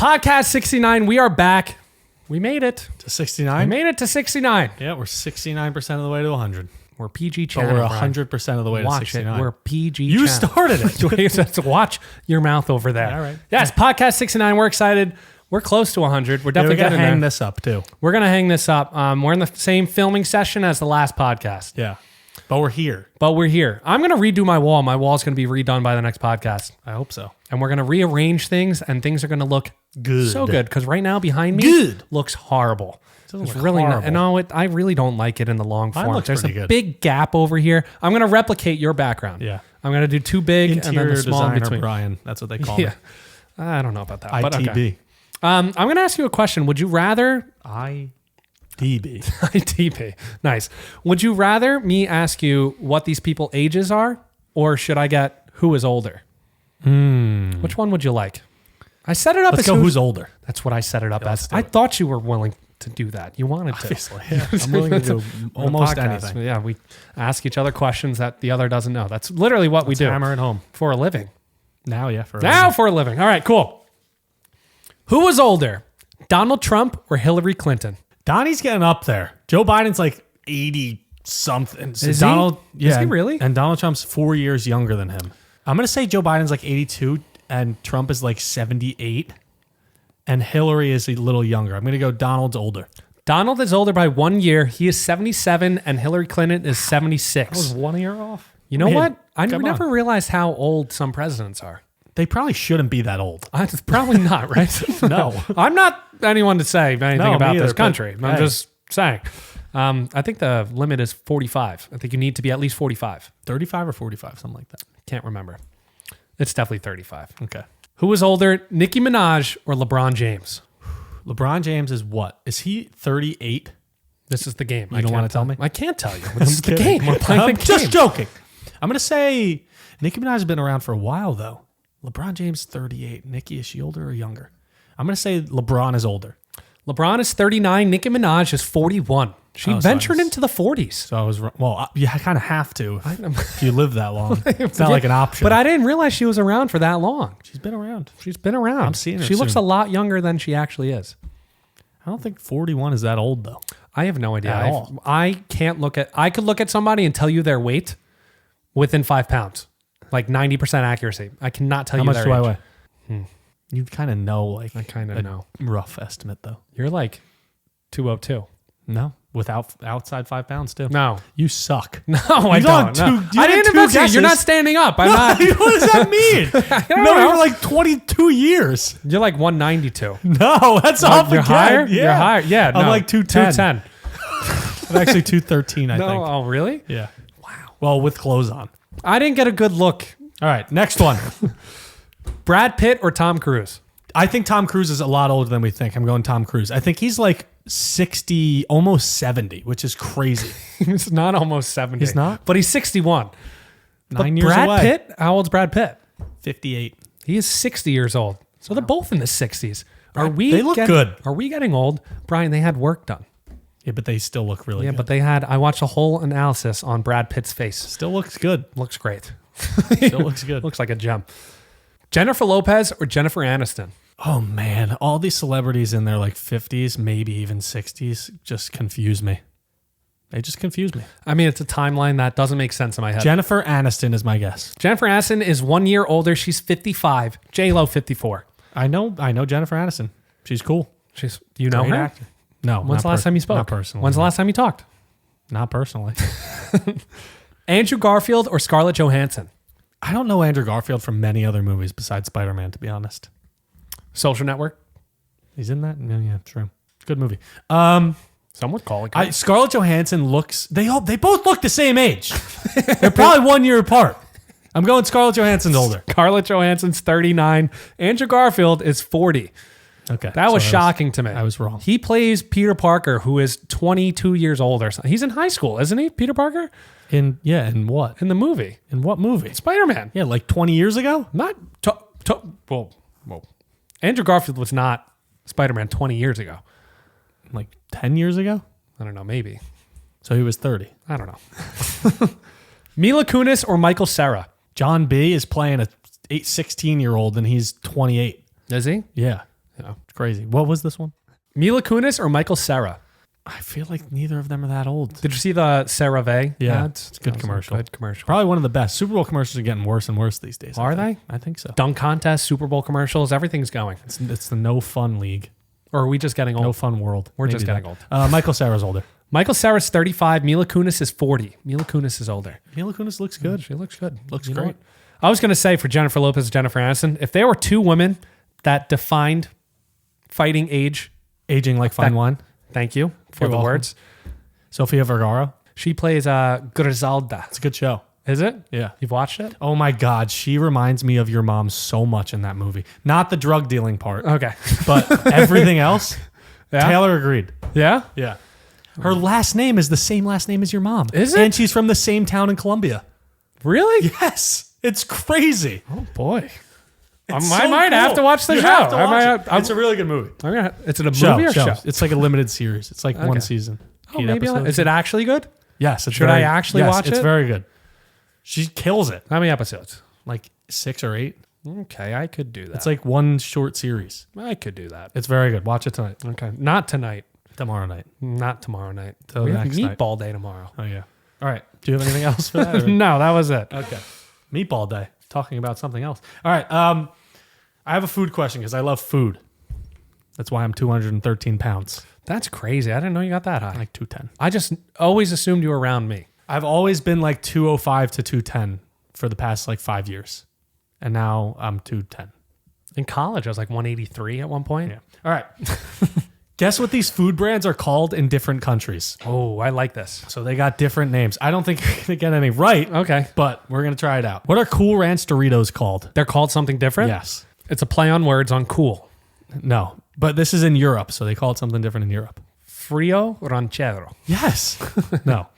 Podcast 69. We are back. We made it To 69? We made it to 69. Yeah, we're 69% of the way to 100. We're PG But channel. we're Brian. 100% of the way to Watch 69. it. We're PG. You channel. started it. Just watch your mouth over there. All right. Yes, podcast 69. We're excited. We're close to 100. We're definitely we gotta getting hang there. this up too. We're gonna hang this up. We're in the same filming session as the last podcast, Yeah. But we're here. but we're here. I'm gonna redo my wall. My wall's gonna be redone by the next podcast, I hope so. and we're gonna rearrange things, and things are gonna look Good. so good. Because right now behind me Good. looks horrible. Doesn't It's look really horrible. no. I really don't like it in the long Mine form. looks There's a pretty good. big gap over here. I'm gonna replicate your background. Yeah. I'm gonna do two big and then Interior the small in designer between. Brian. That's what they call Yeah, me. I don't know about that. But ITB. okay. I'm gonna ask you a question. Would you rather IDB. ITP? Nice. Would you rather me ask you what these people ages are, or should I get who is older? Which one would you like? I set it up Let's as go who's older. That's what I set it up let's as. do I it. thought you were willing to do that. You wanted to. Obviously. Yeah. I'm willing to do almost Podcast. anything. Yeah, we ask each other questions that the other doesn't know. That's literally what we do Hammer at home. for a living. Now, yeah. Now for a living. All right, cool. Who was older, Donald Trump or Hillary Clinton? Donnie's getting up there. Joe Biden's like 80 something. So Is he? Donald, yeah, Is he really? And Donald Trump's 4 years younger than him. I'm gonna say Joe Biden's like 82 and Trump is like 78, and Hillary is a little younger. I'm gonna go Donald's older. Donald is older by 1 year. He is 77, and Hillary Clinton is 76. 1 year off. You know Man, what? I come never on. realized how old some presidents are. They probably shouldn't be that old. It's probably not, right? No. I'm not anyone to say anything No, me about either, this but country. I'm hey. just saying. I think the limit is 45. I think you need to be at least 45. 35 or 45, something like that. Can't remember. It's definitely 35. Okay. Who was older, Nicki Minaj or LeBron James? LeBron James is what? Is he 38? This is the game. You don't wanna tell me? I can't tell you. This is the kidding. game. We're playing I'm the game. just joking. I'm gonna say Nicki Minaj has been around for a while though. LeBron James 38. Nicki, is she older or younger? I'm gonna say LeBron is older. LeBron is 39. Nicki Minaj is 41. She Oh, so ventured I was- into the 40s. So I was wrong. Well, you kind of have to if you live that long. It's not like an option. But I didn't realize she was around for that long. She's been around. She's been around. I'm seeing her She looks a soon. lot younger than she actually is. I don't think 41 is that old though. I have no idea. At all. I could look at somebody and tell you their weight within 5 pounds. Like 90% accuracy. I cannot tell How you much their do I age. weigh? You kind of know, like I kind of a know. rough estimate though. You're like 202. No, without outside 5 pounds too. No. You suck. No, I got don't. No. two- you I had didn't two investigate. You're not guesses. standing up. I'm not. What does that mean? don't You've known me know. for like 22 years. You're like 192. No, that's off You're again. higher? Yeah. You're higher. Yeah. I'm no. like 210. 210. I'm actually 213, I No. think. Oh, really? Yeah. Wow. Well, with clothes on. I didn't get a good look. All right, next one. Brad Pitt or Tom Cruise? I think Tom Cruise is a lot older than we think. I'm going Tom Cruise. I think he's like 60, almost 70, which is crazy. He's not almost 70. He's not? But he's 61. 9 years Brad away. Pitt? How old's Brad Pitt? 58. He is 60 years old. So they're both in the 60s. They look good. Are we getting old? Brian, they had work done. Yeah, but they still look really Yeah, good. but I watched a whole analysis on Brad Pitt's face. Still looks good. Looks great. Still looks good. Looks like a gem. Jennifer Lopez or Jennifer Aniston? Oh man, all these celebrities in their like 50s, maybe even 60s, just confuse me. They just confuse me. I mean, it's a timeline that doesn't make sense in my head. Jennifer Aniston is my guess. Jennifer Aniston is 1 year older. She's 55. J-Lo, 54. I know Jennifer Aniston. She's cool. Do you know Great her? actor. No. When's the last time you spoke? Not personally. When's the last time you talked? Not personally. Andrew Garfield or Scarlett Johansson? I don't know Andrew Garfield from many other movies besides Spider-Man, to be honest. Social Network? He's in that? Yeah, true. Good movie. Some would call it. Scarlett Johansson looks, they both look the same age. They're probably 1 year apart. I'm going Scarlett Johansson's older. Scarlett Johansson's 39. Andrew Garfield is 40. Okay. That was so shocking to me. I was wrong. He plays Peter Parker, who is 22 years old or something. He's in high school, isn't he, Peter Parker? In what? In the movie. In what movie? Spider-Man. Yeah, like 20 years ago? Not... Whoa. Andrew Garfield was not Spider-Man 20 years ago. Like 10 years ago? I don't know, maybe. So he was 30. I don't know. Mila Kunis or Michael Cera? John B is playing a 16-year-old and he's 28. Is he? Yeah. Yeah. It's crazy. What was this one? Mila Kunis or Michael Cera? I feel like neither of them are that old. Did you see the CeraVe Yeah, ads? it's a good That was commercial. Good commercial. Probably one of the best. Super Bowl commercials are getting worse and worse these days. Are they? I think so. Dunk contest, Super Bowl commercials, everything's going. It's the no fun league. Or are we just getting old? No fun world. We're just Maybe getting that. Michael Cera's older. Michael Cera's 35. Mila Kunis is 40. Mila Kunis is older. Mila Kunis looks good. She looks good. Looks You know great. what? I was going to say for Jennifer Lopez and Jennifer Aniston, if there were two women that defined fighting age, Aging like fine wine. thank you for You're the welcome. words. Sofia Vergara. She plays Griselda. It's a good show. Is it? Yeah. You've watched it? Oh my God, she reminds me of your mom so much in that movie. Not the drug dealing part, Okay. but everything else. Yeah? Taylor agreed. Yeah? Yeah. Her last name is the same last name as your mom. Is it? And she's from the same town in Colombia. Really? Yes. It's crazy. Oh, boy. I It's might so have cool. to watch the You show. have to I watch might- it. It's a really good movie. Is it a movie or show? It's like a limited series. It's like one Okay. season. Oh, 8 maybe episodes. is it actually good? Yes. It's Should I actually watch It's it? very good. She kills it. How many episodes? Like 6 or 8. Okay, I could do that. It's like one short series. I could do that. It's very good. Watch it tonight. Okay, not tonight. Tomorrow night. Not tomorrow night. Till We have next night. meatball day tomorrow. Oh, yeah. All right. Do you have anything else for that? or- No, that was it. Okay. Meatball day. Talking about something else. All right. I have a food question because I love food. That's why I'm 213 pounds. That's crazy. I didn't know you got that high. Like 210. I just always assumed you were around me. I've always been like 205 to 210 for the past like 5 years. And now I'm 210. In college, I was like 183 at one point. Yeah. All right. Guess what these food brands are called in different countries. Oh, I like this. So they got different names. I don't think you're going to get any right, Okay. but we're going to try it out. What are Cool Ranch Doritos called? They're called something different? Yes. It's a play on words on cool. No, but this is in Europe, so they call it something different in Europe. Frio ranchero. Yes. No.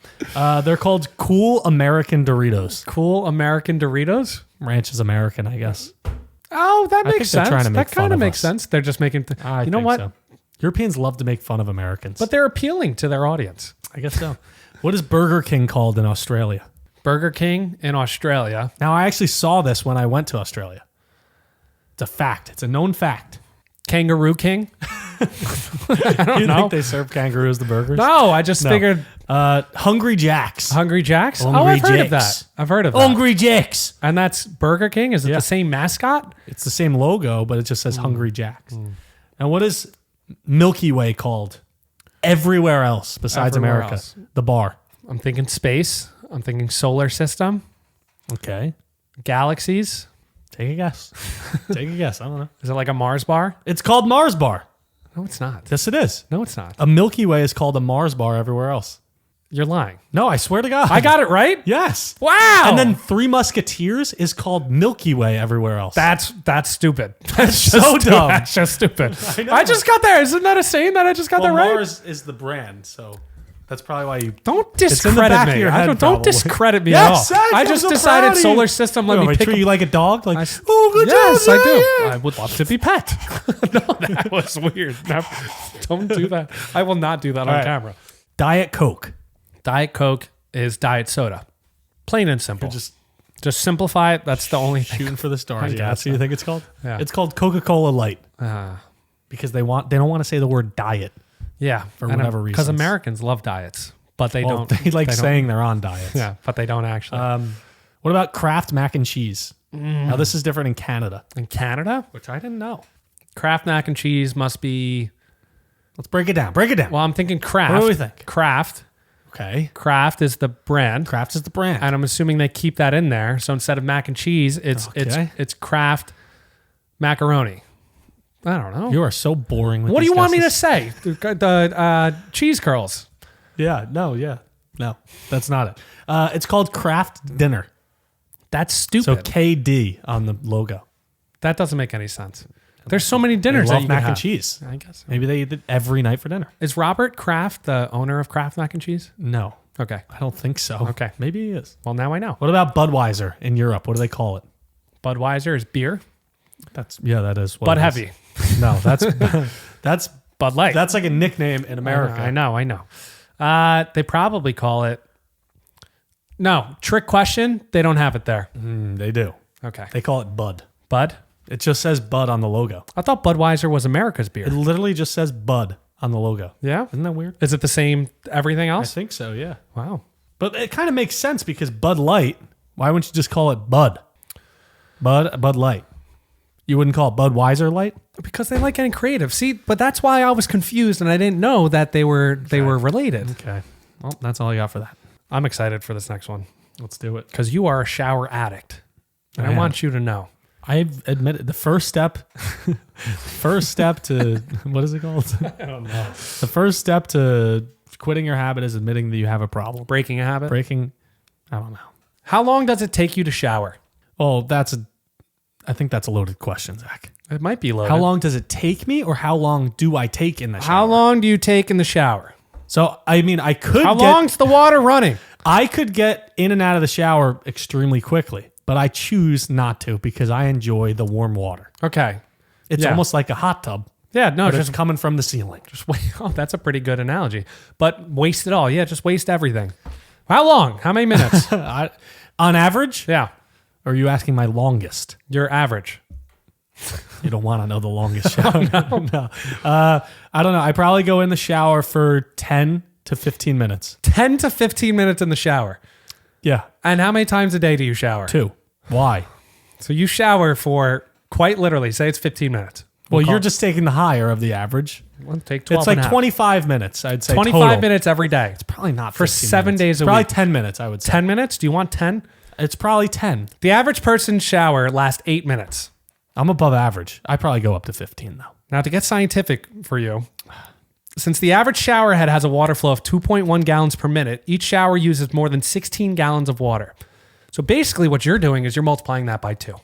They're called Cool American Doritos. Cool American Doritos? Ranch is American, I guess. Oh, that I makes think they're sense. trying to make That fun kind of of makes us. sense. They're just making... I you know think what? so. Europeans love to make fun of Americans. But they're appealing to their audience. I guess so. What is Burger King called in Australia? Burger King in Australia. Now, I actually saw this when I went to Australia. It's a fact. It's a known fact. Kangaroo King? I don't You know. think they serve kangaroos the burgers? No, I just No. figured Hungry Jacks. Hungry Jacks. Hungry I've heard of Jacks. that. I've heard of that. Hungry Jacks. And that's Burger King? Is it Yeah. the same mascot? It's the same logo, but it just says Hungry Jacks. And what is Milky Way called everywhere else besides Everywhere America? else. The bar. I'm thinking space. I'm thinking solar system. Okay. Galaxies. Take a guess. Take a guess. I don't know. Is it like a Mars bar? It's called Mars Bar. No, it's not. Yes, it is. No, it's not. A Milky Way is called a Mars Bar everywhere else. You're lying. No, I swear to God. I got it right? Yes. Wow. And then Three Musketeers is called Milky Way everywhere else. That's stupid. That's so dumb. That's just stupid. know. I just got there. Isn't that a saying that I just got well, that right? Mars is the brand, so that's probably why you. Don't in the discredit back of me. your I head, don't probably. discredit me Yes, at all. Zach, I I'm just so proud decided of you. solar system. Let Let me pick. treat you like a dog. Like, I- oh, good Yes, job. I do. yeah. I would love to be pet. No, that was weird. No, don't do that. I will not do that on right. camera. Diet Coke. Diet Coke is diet soda. Plain and simple. Just Just simplify it. That's the only thing. shooting for the stars. I Yeah, guess that's what you so. think it's called. Yeah. It's called Coca-Cola Light Uh, because they don't want to say the word diet. yeah, For whatever Because reasons. Americans love diets, but they Well, don't. they like don't- saying they're on diets. Yeah, but they don't actually. What about Kraft mac and cheese? Now this is different in Canada, In Canada, which I didn't know. Kraft mac and cheese must be. Let's break it down. Break it down. Well, I'm thinking Kraft. What do we think? Kraft. Okay. Kraft is the brand. Kraft is the brand. And I'm assuming they keep that in there. So instead of mac and cheese, Okay. it's Kraft macaroni. I don't know. You are so boring. With What do these you want me to guesses. say? The cheese curls. Yeah. No. That's not it. It's called Kraft Dinner. That's So stupid. KD on the logo. That doesn't make any sense. There's so many They dinners that love you mac can and have. cheese. I guess. Maybe they eat it every night for dinner. Is Robert Kraft the owner of Kraft mac and cheese? No, Okay. I don't think so. Okay. Maybe he is. Well, now I know. What about Budweiser in Europe? What do they call it? Budweiser is beer. That is what Bud it is. Heavy. No, that's Bud Light. that's like a nickname in America. I know. They probably call it. No, trick question. They don't have it there. They do. Okay. They call it Bud. Bud? It just says Bud on the logo. I thought Budweiser was America's beer. It literally just says Bud on the logo. Yeah? Isn't that weird? Is it the same everything I else? think so, yeah. Wow. But it kind of makes sense because Bud Light, why wouldn't you just call it Bud? Bud Light. You wouldn't call it Budweiser Light? Because they like getting creative. See, but that's why I was confused and I didn't know that they were related. Okay. Well, that's all I got for that. I'm excited for this next one Let's do it. because you are a shower addict. And I am. want you to know. I've admitted the first step to, what is it called? I don't know. The first step to quitting your habit is admitting that you have a problem. Breaking a habit. Breaking, I don't know. How long does it take you to shower? Oh, I think that's a loaded question, Zach. It might be loaded. How long does it take me or how long do I take in the shower? How long do you take in the shower? So, I mean, How long's the water running? I could get in and out of the shower extremely quickly, but I choose not to because I enjoy the warm water. Okay. It's Yeah. almost like a hot tub, Yeah, no, but just it's coming from the ceiling. wait. Oh, that's a pretty good analogy. But waste it all. Yeah, just waste everything. How long? How many minutes? On average, Yeah, or are you asking my longest? your average. You don't want to know the longest shower. No. I don't know. I probably go in the shower for 10 to 15 minutes. 10 to 15 minutes in the shower. Yeah. And how many times a day do you shower? 2. Why? So you shower for quite literally, say it's 15 minutes. Well, call you're it- just taking the higher of the average. We'll take 12 It's like and a half. 25 minutes, I'd say. 25 total. minutes every day. Probably not For 15 7 minutes. days a Probably week. 10 minutes, I would say. 10 minutes? Do you want 10? It's probably 10. The average person's shower lasts 8 minutes. I'm above average. I probably go up to 15 though. Now, to get scientific for you, since the average shower head has a water flow of 2.1 gallons per minute, each shower uses more than 16 gallons of water. So basically what you're doing is you're multiplying that by 2.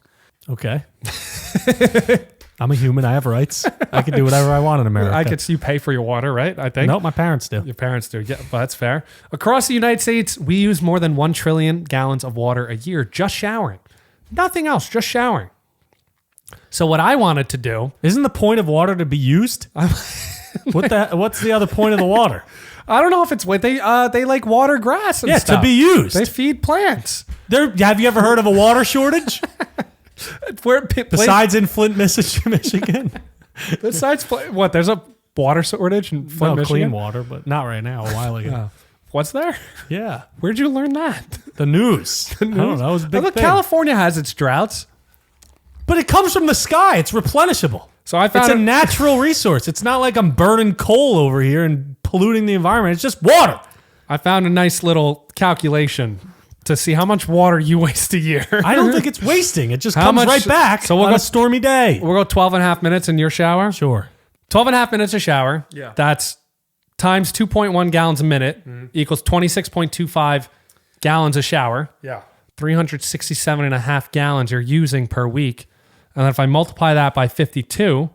Okay. I'm a human. I have rights. I can do whatever I want in America. I could see you pay for your water, right? I think. Nope, my parents do. Your parents do. Yeah, but that's fair. Across the United States, we use more than 1 trillion gallons of water a year just showering. Nothing else, just showering. So what I wanted to do, Isn't the point of water to be used? What's the other point of the water? I don't know if it's what they like water grass and Yeah, stuff. to be used. They feed plants. Have you ever heard of a water shortage? Besides in Flint, Michigan? What? There's a water shortage in Flint, No, Michigan? clean water, but not right now. A while ago. What's there? Yeah. Where'd you learn that? The news. I don't know. It was a big Look, thing. California has its droughts. But it comes from the sky. It's replenishable. So I It's found a natural resource. It's not like I'm burning coal over here and polluting the environment. It's just water. I found a nice little calculation to see how much water you waste a year. I don't think it's wasting. It just How comes much- right back so we'll on go- a stormy day. We'll go 12 and a half minutes in your shower. Sure. 12 and a half minutes a shower. Yeah. That's times 2.1 gallons a minute equals 26.25 gallons a shower. Yeah. 367 and a half gallons you're using per week. And then if I multiply that by 52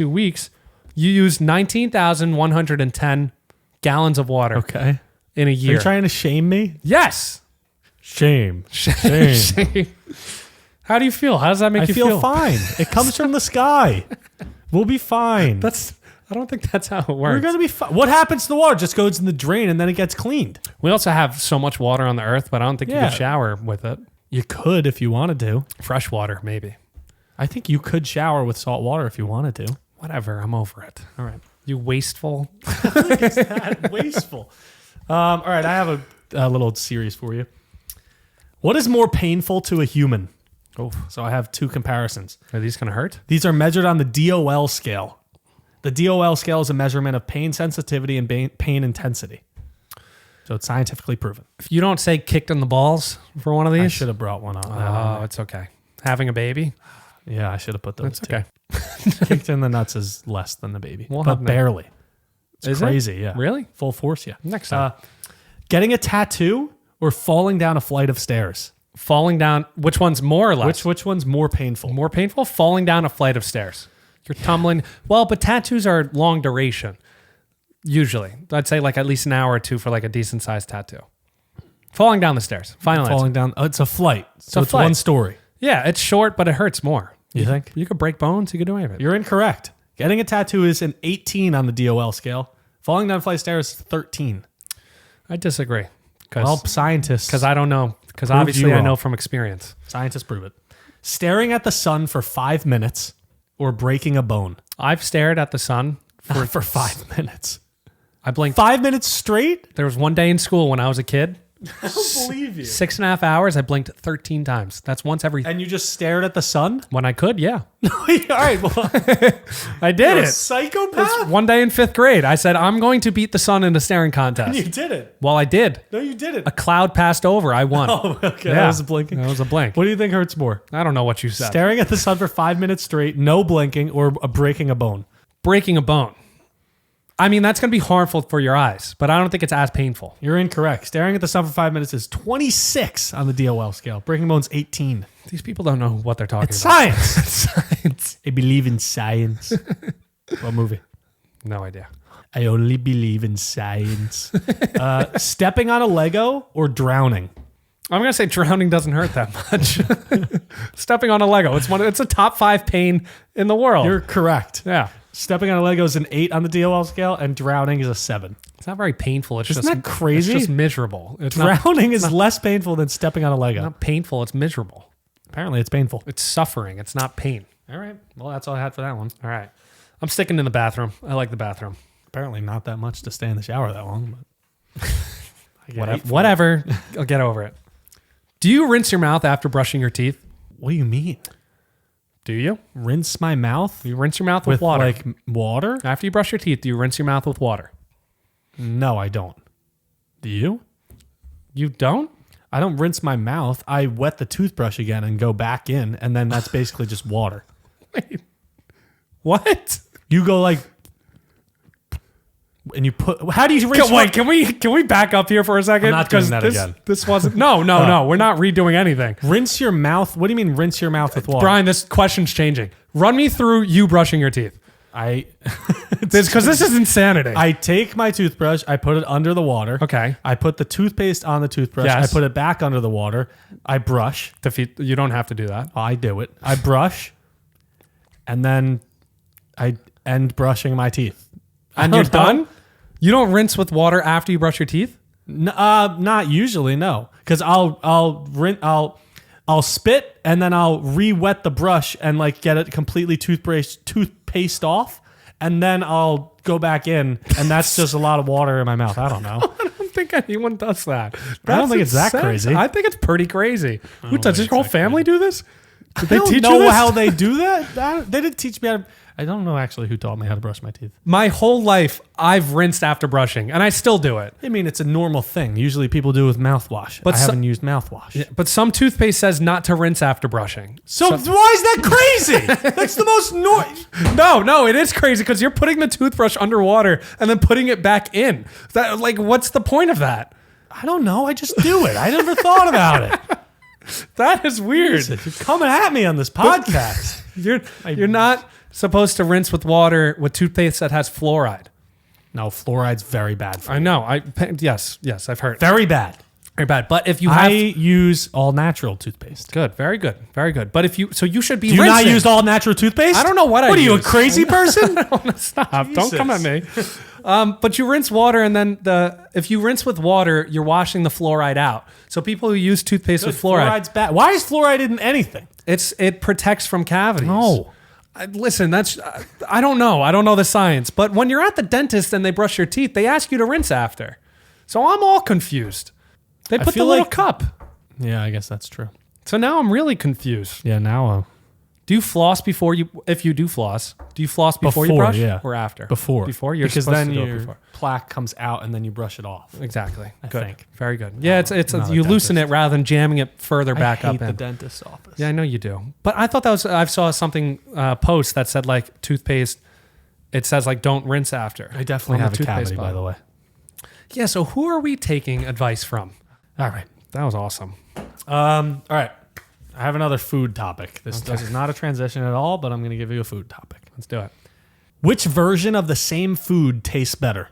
weeks, you use 19,110 gallons of water Okay. in a Are year. you trying to shame me? Yes. Shame. Shame. How do you feel? How does that make I you feel fine. It comes from the sky. We'll be fine. I don't think that's how it We're works. going to be fine. What happens to the water? It just goes in the drain and then it gets cleaned. We also have so much water on the earth, but I don't think you Yeah. could shower with it. You could if you wanted to. Fresh water, maybe. I think you could shower with salt water if you wanted to. Whatever. I'm over it. All right. You wasteful. Wasteful. All right. I have a little series for you. What is more painful to a human? Oh, so I have 2 comparisons. Are these going to hurt? These are measured on the DOL scale. The DOL scale is a measurement of pain sensitivity and pain intensity. So it's scientifically proven. If you don't say kicked in the balls for one of these, I should have brought one on. oh, it's okay. Having a baby, Yeah, I should have put those that's two. okay. Kicked in the nuts is less than the baby, We'll but have that. barely. It's Is it? crazy, yeah. Really? Full force, yeah. Next time. Getting a tattoo or falling down a flight of stairs? Falling down, which one's more or less? Which one's more painful? More painful? Falling down a flight of stairs. You're tumbling. Well, but tattoos are long duration. Usually. I'd say like at least an hour or 2 for like a decent sized tattoo. Falling down the stairs. Final answer. Falling down. Oh, it's a flight. So a it's flight. one story. Yeah, it's short, but it hurts more. You think? You could break bones. You could do anything. You're incorrect. Getting a tattoo is an 18 on the DOL scale. Falling down a flight of stairs is 13. I disagree. Well, scientists. Because I don't know. Because Proved obviously you I wrong. know from experience. Scientists prove it. Staring at the sun for 5 minutes or breaking a bone I've stared at the sun for 5 minutes. I blinked. 5 minutes straight? There was one day in school when I was a kid. I don't believe you. 6.5 hours. I blinked 13 times. That's once every. And you just stared at the sun? When I could, yeah. All right. Well, I did you're a it. psychopath? It's one day in 5th grade. I said, I'm going to beat the sun in a staring contest. You did it. Well, I did. No, you didn't. A cloud passed over. I won. Oh, okay. Yeah. That was a blinking. That was a blink. What do you think hurts more? I don't know what you said. Staring at the sun for 5 minutes straight, no blinking, or breaking a bone? Breaking a bone. I mean, that's going to be harmful for your eyes, but I don't think it's as painful. You're incorrect. Staring at the sun for 5 minutes is 26 on the DOL scale. Breaking a bone's 18. These people don't know what they're talking It's about. science. Science. I believe in science. What movie? No idea. I only believe in science. Stepping on a Lego or drowning? I'm going to say drowning doesn't hurt that much. Stepping on a Lego. It's a top 5 pain in the world. You're correct. Yeah. Stepping on a Lego is an 8 on the DOL scale, and drowning is a 7. It's not very painful. It's Isn't just that crazy? It's just miserable. It's Drowning is less painful than stepping on a Lego. not painful. It's miserable. Apparently, it's painful. It's suffering. It's not pain. All right. Well, that's all I had for that one. All right. I'm sticking in the bathroom. I like the bathroom. Apparently, not that much to stay in the shower that long. But I get hate for it. Whatever. I'll get over it. Do you rinse your mouth after brushing your teeth? What do you mean? Do you? Rinse my mouth You rinse your mouth with water. like water? After you brush your teeth, do you rinse your mouth with water? No, I don't. Do you? You don't? I don't rinse my mouth. I wet the toothbrush again and go back in, and then that's basically just water. Wait. What? You go like, and you put. How do you rinse? Wait, can we back up here for a second? I'm not doing 'Cause that this, again. This wasn't. No. We're not redoing anything. Rinse your mouth. What do you mean rinse your mouth with water? Brian, this question's changing. Run me through you brushing your teeth. Because this is insanity. I take my toothbrush, I put it under the water. Okay. I put the toothpaste on the toothbrush. Yes. I put it back under the water. I brush. You don't have to do that. I do it. I brush, and then I end brushing my teeth. And you're done? You don't rinse with water after you brush your teeth? Not usually, no. Because I'll spit and then I'll re-wet the brush and like get it completely toothpaste off, and then I'll go back in, and that's just a lot of water in my mouth. I don't know. I don't think anyone does that. I don't think it's that crazy. I think it's pretty crazy. Who does your whole family do this? Did they I don't teach know you this? how they do that. They didn't teach me how to. I don't know actually who taught me how to brush my teeth. My whole life, I've rinsed after brushing, and I still do it. I mean, it's a normal thing. Usually people do it with mouthwash. But I haven't used mouthwash. But some toothpaste says not to rinse after brushing. So why is that crazy? That's the most No, it is crazy because you're putting the toothbrush underwater and then putting it back in. What's the point of that? I don't know. I just do it. I never thought about it. That is weird. You're coming at me on this podcast. You're not supposed to rinse with water with toothpaste that has fluoride. No, fluoride's very bad for you. I know. Yes, I've heard. Very bad. Very bad. But if you I have use all natural toothpaste. good, very good. But if you you should be Do you rinsing. not use all natural toothpaste? I don't know what I What are you, a use. crazy person? Stop. Don't come at me. But you rinse water, and then if you rinse with water, you're washing the fluoride out. So people who use toothpaste with fluoride, Fluoride's bad. Why is fluoride in anything? it protects from cavities. No. Listen, I don't know. I don't know the science. But when you're at the dentist and they brush your teeth, they ask you to rinse after. So I'm all confused. They put the feel little like- cup. Yeah, I guess that's true. So now I'm really confused. Yeah, now Do you floss before you? If you do floss, do you floss before you brush or after? Before. Before. You're because supposed then to do it your before. plaque comes out and then you brush it off. Exactly. I Good. think. Very good. Yeah, it's not a you loosen it dentist. rather than jamming it further back I up hate the in. dentist's office. Yeah, I know you do. But I thought that was I saw something post that said like toothpaste. It says like don't rinse after. I definitely on have a toothpaste cavity, by bottle. the way. Yeah. So who are we taking advice from? All right. That was awesome. All right. I have another food topic. This is not a transition at all, but I'm going to give you a food topic. Let's do it. Which version of the same food tastes better?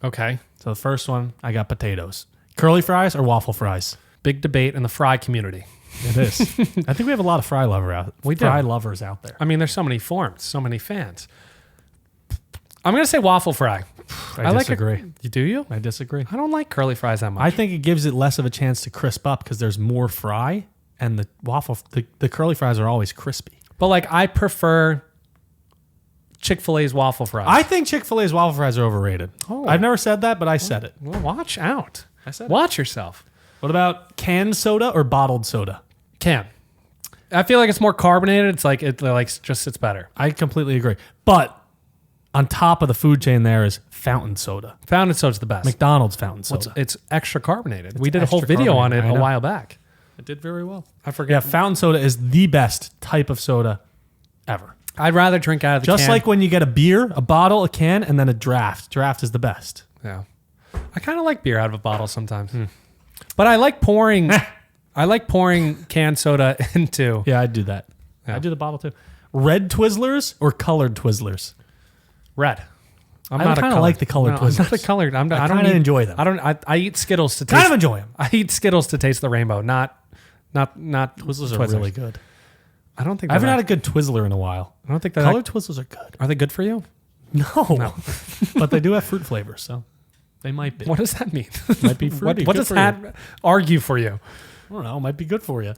Okay. So the first one, I got potatoes. Curly fries or waffle fries? Big debate in the fry community. It is. I think we have a lot of fry lovers out there. I mean, there's so many forms, so many fans. I'm gonna say waffle fry. I disagree. You do you? I disagree. I don't like curly fries that much. I think it gives it less of a chance to crisp up because there's more fry. and the curly fries are always crispy. But like, I prefer Chick-fil-A's waffle fries. I think Chick-fil-A's waffle fries are overrated. Oh. I've never said that, but I said it. Well, watch out. I said Watch yourself. What about canned soda or bottled soda? Can. I feel like it's more carbonated. It's like, just sits better. I completely agree. But on top of the food chain there is fountain soda. Fountain soda's the best. McDonald's fountain soda. It's extra carbonated. We did a whole extra video on it carbonated, I a know. while back. It did very well. I forget. Yeah, fountain soda is the best type of soda ever. I'd rather drink out of the Just can. like when you get a beer, a bottle, a can, and then a draft. Draft is the best. Yeah. I kind of like beer out of a bottle sometimes. But I like pouring canned soda into. Yeah, I'd do that. Yeah. I do the bottle too. Red Twizzlers or colored Twizzlers? Red. I kinda like the colored I'm not a Twizzlers. colored. I don't kinda eat- enjoy them. I eat Skittles to taste. Kind of enjoy them. I eat Skittles to taste the rainbow, not Twizzlers are really good. I don't think I haven't they're had a good Twizzler in a while. I don't think they're Colored Twizzlers are good. Are they good for you? No. But they do have fruit flavors, so they might be. What does that mean? Might be fruity. what Good does for that argue for you? I don't know. Might be good for you.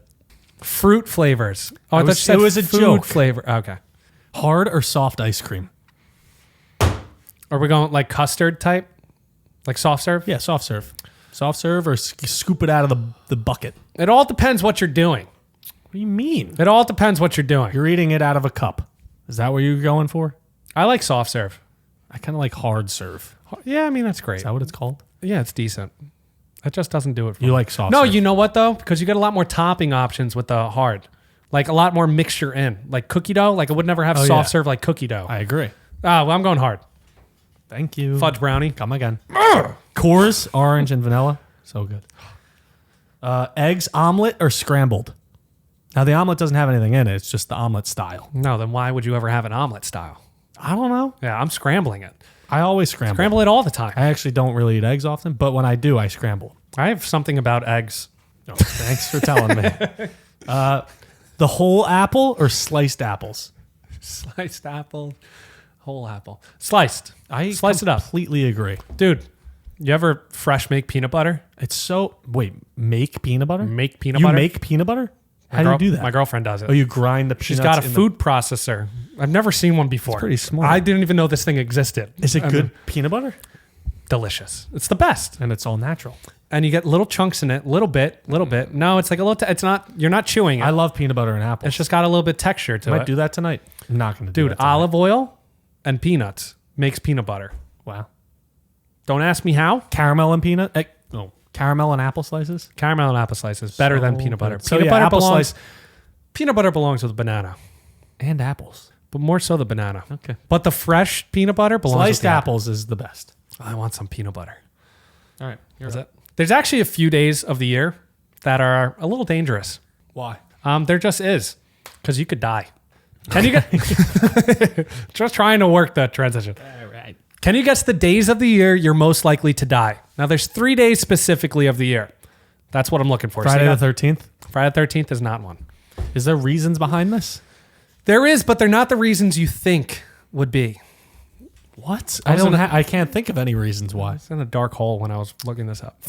Fruit flavors. Oh, I thought you was- said it was a food joke. flavor. Okay. Hard or soft ice cream? Are we going like custard type? Like soft serve? Yeah, soft serve. Soft serve or scoop it out of the bucket. It all depends what you're doing. What do you mean? It all depends what you're doing. You're eating it out of a cup. Is that what you're going for? I like soft serve. I kind of like hard serve. Yeah, I mean that's great. Is that what it's called? Yeah, it's decent. It just doesn't do it for You me. like soft No, serve? you know what though? Because you get a lot more topping options with the hard. Like a lot more mixture in. Like cookie dough. Like I would never have Oh, soft yeah. serve like cookie dough. I agree. Well, I'm going hard. Thank you. Fudge brownie. Come again. Coors, orange and vanilla. So good. Eggs, omelet, or scrambled? Now, the omelet doesn't have anything in it. It's just the omelet style. No, then why would you ever have an omelet style? I don't know. Yeah, I'm scrambling it. I always scramble. Scramble it all the time. I actually don't really eat eggs often, but when I do, I scramble. I have something about eggs. Oh, thanks for telling me. The whole apple or sliced apples? Sliced apple, whole apple. Sliced. I Slice it up. completely agree. Dude, you ever fresh make peanut butter? It's so... Wait, make peanut butter? Make peanut You butter? make peanut butter? How do you do that? My girlfriend does it. Oh, you grind the peanuts She's got a in the- food processor. I've never seen one before. pretty smart. I didn't even know this thing existed. Is it I good mean, peanut butter? delicious. It's the best. And it's all natural. And you get little chunks in it, little bit. No, it's like a little. It's not. You're not chewing it. I love peanut butter and apples. It's just got a little bit texture to I might it. do that tonight. I'm not going to do Dude, that tonight. olive oil and peanuts makes peanut butter. Wow. Don't ask me how. Caramel and peanut? Caramel and apple slices? Caramel and apple slices better than So peanut butter. good. So Peanut yeah, butter apple belongs. slice Peanut butter belongs with banana, and apples. but more so the banana. Okay. But the fresh peanut butter belongs with Sliced the apple. apples is the best. I want some peanut butter. All right. Is it? There's actually a few days of the year that are a little dangerous. Why? There just is, because you could die. Can you get? Just trying to work that transition. All right. Can you guess the days of the year you're most likely to die? Now, there's 3 days specifically of the year. That's what I'm looking for. Friday So the 13th? Friday the 13th is not one. Is there reasons behind this? There is, but they're not the reasons you think would be. What? I was in a- I can't think of any reasons why. It's in a dark hole when I was looking this up.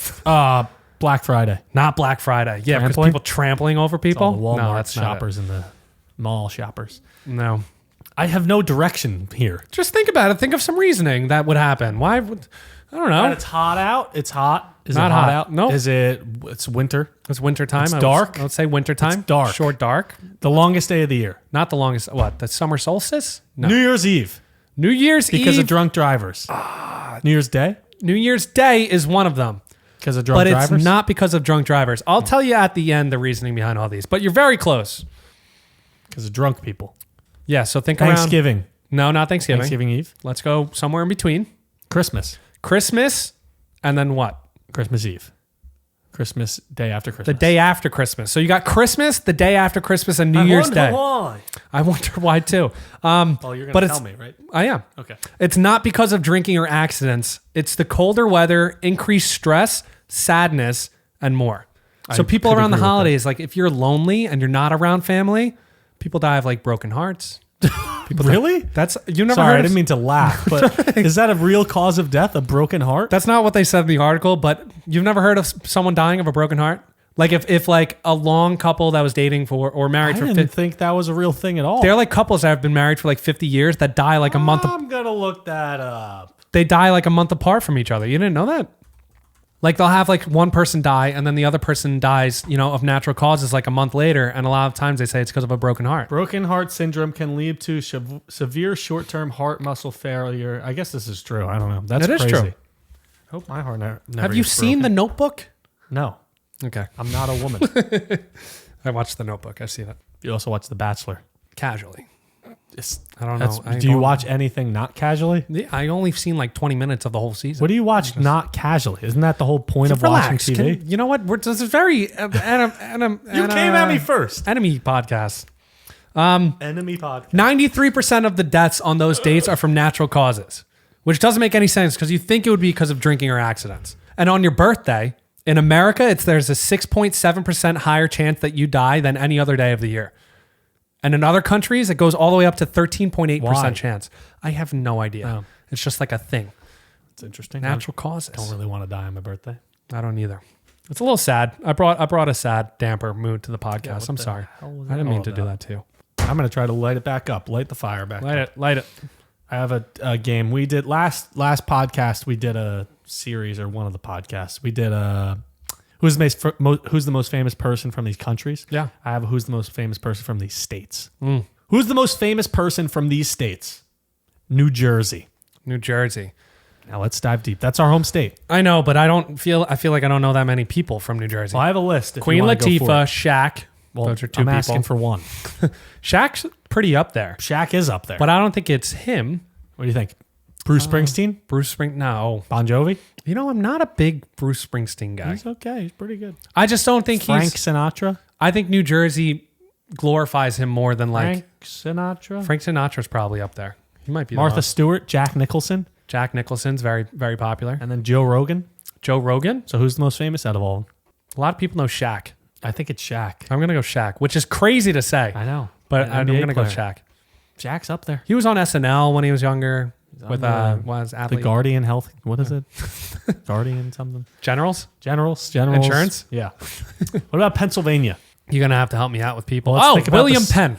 Black Friday. Not Black Friday. Yeah, because Trampling? people trampling over people. All the Walmart No, that's not it. shoppers and the mall shoppers. No. I have no direction here. Just think about it. Think of some reasoning that would happen. Why would... I don't know. And it's hot out. It's hot. Is Not it hot hot. out? Nope. Is it? It's winter. It's wintertime. It's I would- dark. I would say wintertime. It's dark. Short dark. The longest day of the year. Not the longest. What? The summer solstice? No. New Year's Eve. New Year's Because Eve. of drunk drivers. New Year's Day? New Year's Day is one of them. Because of drunk But drivers? it's not because of drunk drivers. I'll tell you at the end the reasoning behind all these. But you're very close. Because of drunk people. Yeah, so think around. Thanksgiving. No, not Thanksgiving. Thanksgiving Eve. Let's go somewhere in between. Christmas. Christmas, and then what? Christmas Eve. Christmas day after Christmas. The day after Christmas. So you got Christmas, the day after Christmas, and New Year's Day. Why. I wonder why too. Oh, you're but going to it's- tell me, right? I am. Okay. It's not because of drinking or accidents. It's the colder weather, increased stress, sadness, and more. So people could around the agree with that. holidays, like if you're lonely and you're not around family, people die of like broken hearts. Really? That's you never Sorry, heard I of, didn't mean to laugh, but is that a real cause of death? A broken heart? That's not what they said in the article, but you've never heard of someone dying of a broken heart? Like if like a long couple that was dating for or married I for didn't 50, think that was a real thing at all. they're like couples that have been married for like 50 years that die like a month. I'm gonna look that up. They die like a month apart from each other. You didn't know that? Like they'll have like one person die and then the other person dies, of natural causes like a month later. And a lot of times they say it's because of a broken heart. Broken heart syndrome can lead to severe short-term heart muscle failure. I guess this is true. I don't know. That's It is crazy. true. Hope my heart never Have you gets seen The broken. Notebook? No, Okay. I'm not a woman. I watched The Notebook. I've seen it You also watch The Bachelor. casually. It's, I don't know. do you watch anything not casually? Yeah, I only seen like 20 minutes of the whole season. What do you watch not casually? Isn't that the whole point of Relax. watching TV? You know what? This is very You came at me first. enemy podcast. Enemy podcast. 93% of the deaths on those dates are from natural causes, which doesn't make any sense because you think it would be because of drinking or accidents. And on your birthday, in America, there's a 6.7% higher chance that you die than any other day of the year. And in other countries, it goes all the way up to 13.8% Why? chance. I have no idea. Oh. It's just like a thing. It's interesting. Natural causes. I don't really want to die on my birthday. I don't either. It's a little sad. I brought a sad, damper mood to the podcast. I'm sorry. I didn't mean to do that to you. I'm going to try to light it back up. Light the fire back up. Light it. I have a game. We did last podcast. We did a series or one of the podcasts. We did a who's the most famous person from these countries. Yeah. I have a who's the most famous person from these states. Who's the most famous person from these states? New Jersey. New Jersey. Now let's dive deep. That's our home state. I know, but I feel like I don't know that many people from New Jersey. Well, I have a list. If Queen you wanna go for Latifah, it. Shaq. Well, Those are two I'm people. asking for one. Shaq's pretty up there, Shaq is up there. but I don't think it's him. What do you think? Bruce Springsteen? Bruce Springsteen. No. Bon Jovi? I'm not a big Bruce Springsteen guy. He's okay. He's pretty good. I just don't think Frank Sinatra? I think New Jersey glorifies him more than like Frank Sinatra? Frank Sinatra's probably up there. He might be the Martha most. Stewart? Jack Nicholson? Jack Nicholson's very, very popular. And then Joe Rogan? Joe Rogan. So who's the most famous out of all of them? A lot of people know Shaq. I think it's Shaq. I'm going to go Shaq, which is crazy to say, I know. but An I'm NBA going to go player. Shaq. Shaq's up there. He was on SNL when he was younger with on was The athlete Guardian Health. What is it? Guardian something. Generals. Generals. Insurance? Yeah. What about Pennsylvania? You're going to have to help me out with people. Well, let's think about William this- Penn.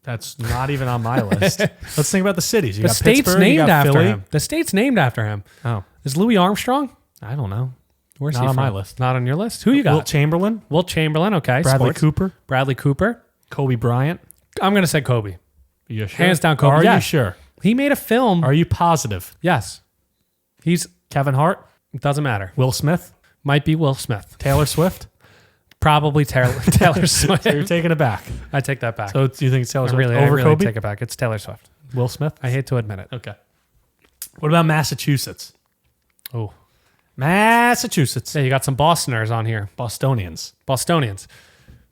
That's not even on my list. Let's think about the cities. You The got state's Pittsburgh, you named got after Philly. him. The state's named after him. Oh, Is Louis Armstrong? I don't know. Where's Not he on from? my list. Not on your list. Who you got? Wilt Chamberlain, Wilt Chamberlain. Okay. Bradley Sports. Cooper, Bradley Cooper. Kobe Bryant. I'm going to say Kobe. Are you sure? Hands down Kobe. Are Yeah. you sure? He made a film. Are you positive? Yes. He's Kevin Hart, it doesn't matter. Will Smith, Might be Will Smith. Taylor Swift. Probably Taylor Swift. So you're taking it back. I take that back. So do you think it's Taylor I Swift really over Kobe? take it back. It's Taylor Swift. Will Smith. I hate to admit it. Okay. What about Massachusetts? Oh, Massachusetts. yeah, you got some Bostoners on here. Bostonians. Bostonians.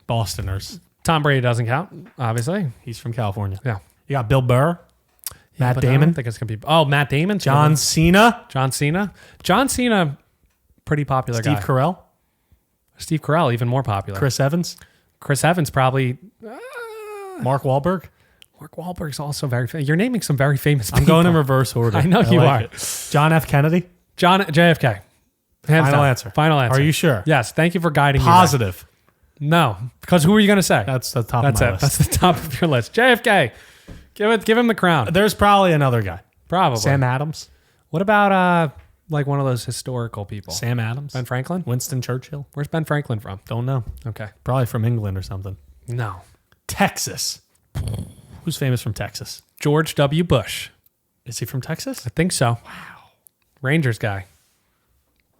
Bostoners. Tom Brady doesn't count, obviously. He's from California. Yeah. You got Bill Burr, Matt But I Damon, don't think it's gonna be. Oh, Matt Damon. John Cena, John Cena. John Cena. Pretty popular Steve guy. Carell, Steve Carell, even more popular. Chris Evans, Chris Evans, probably. Mark Wahlberg. Mark Wahlberg's also very famous. You're naming some very famous people. I'm going in reverse order. I know you are. it. John F. Kennedy. John JFK. Hands Final down. answer. Final answer. Are you sure? Yes. Thank you for guiding me. Positive. there. No, because who are you going to say? That's the top That's of it. my list. That's the top of your list. JFK. Give him the crown. There's probably another guy. Probably. Sam Adams. What about like one of those historical people? Sam Adams. Ben Franklin? Winston Churchill. Where's Ben Franklin from? Don't know. Okay. Probably from England or something. No. Texas. Who's famous from Texas? George W. Bush. Is he from Texas? I think so. Wow. Rangers guy.